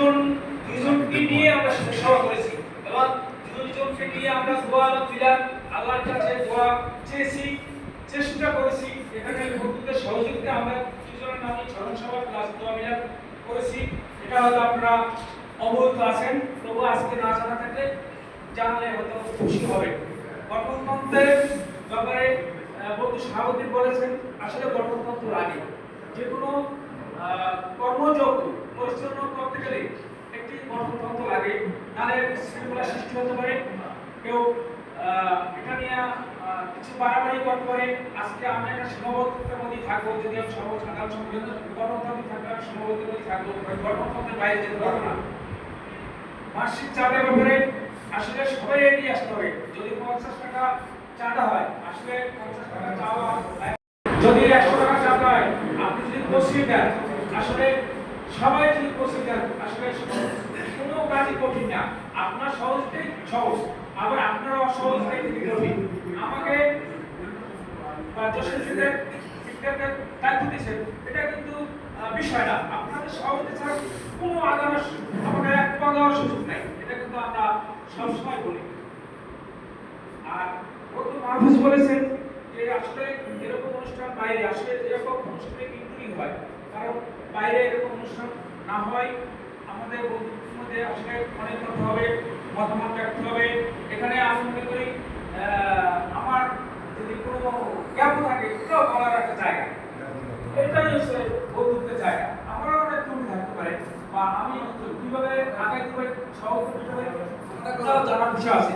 দুইজন দুইজনকে নিয়ে আমরা সভা করেছি এবং দুইজনকে নিয়ে আমরা দোয়া বিলাল আল্লাহর কাছে দোয়া চেয়েছি, চেষ্টা করেছি। এখানে বন্ধুদের সহযোগিতা আমরা দুইজনের নামে স্মরণ সভা প্লাস দোয়া বিলাল করেছি। এটা হয়তো আপনারা অবগত আছেন, তবু আজকে না জানা থাকলে জানলে হয়তো খুশি হবে। গঠনতন্ত্রের ব্যাপারে বন্ধু সভাপতি বলেছেন, আসলে গঠনতন্ত্র লাগে। যে কোনো কর্মযোগ্য পরিচালনা করতে গেলে একটি গঠনতন্ত্র লাগে, নাহলে শৃঙ্খলা সৃষ্টি হতে পারে। কেউ এটা নিয়ে কিছু বাড়াবাড়ি করতে পারে। আজকে আমরা একটা সীমাবদ্ধতার মধ্যে থাকবো, যদি আমি সাধারণ সম্মেলন গঠনতন্ত্র থাকলে আমি সীমাবদ্ধতার মধ্যে থাকবো, গঠনতন্ত্রের বাইরে যেতে পারবো না। মাসিক চাঁদের ব্যাপারে আসলে সবাই এগিয়ে আসতে হবে। যদি 50 টাকা চাঁদা হয়, আসলে 50 টাকা চাওয়া, যদি 100 টাকা চাঁদা হয়, আপনি যদি 25 দেন, আসলে সবাই যদি 25 দেন, আসলে কোনো কাজই কঠিন না। আপনার সহজটাই সহজ, আবার আপনার অসহজটাই থেকে কঠিন। আমাকে যশস্বীদের শিক্ষকের দায়িত্ব দিয়েছেন, এটা কিন্তু বিষয় না। আপনাদের সহজতে ছাড়া কোনো আদালত আমাদের এক পা দেওয়ার সুযোগ নেই, এটা কিন্তু আমরা সবসময় বলি। আর বন্ধু মাহফুজ বলেছেন যে আসলে এরকম অনুষ্ঠান বাইরে, আসলে এরকম অনুষ্ঠানে ইনক্লুডিং হয়, কারণ বাইরে এরকম অনুষ্ঠান না হয় আমাদের বন্ধুদের মধ্যে আসলে অনেক কথা হবে, মতামত রাখতে হবে। এখানে আমি মনে করি আমার যদি কোনো গ্যাপ থাকে, এটাও বলার একটা জায়গা, এটাই হচ্ছে বন্ধুত্বের জায়গা। আমারও অনেক ত্রুটি থাকতে পারে, বা আমি কিভাবে আগাইতে পারি সহজ হিসেবে জানার বিষয় আছে।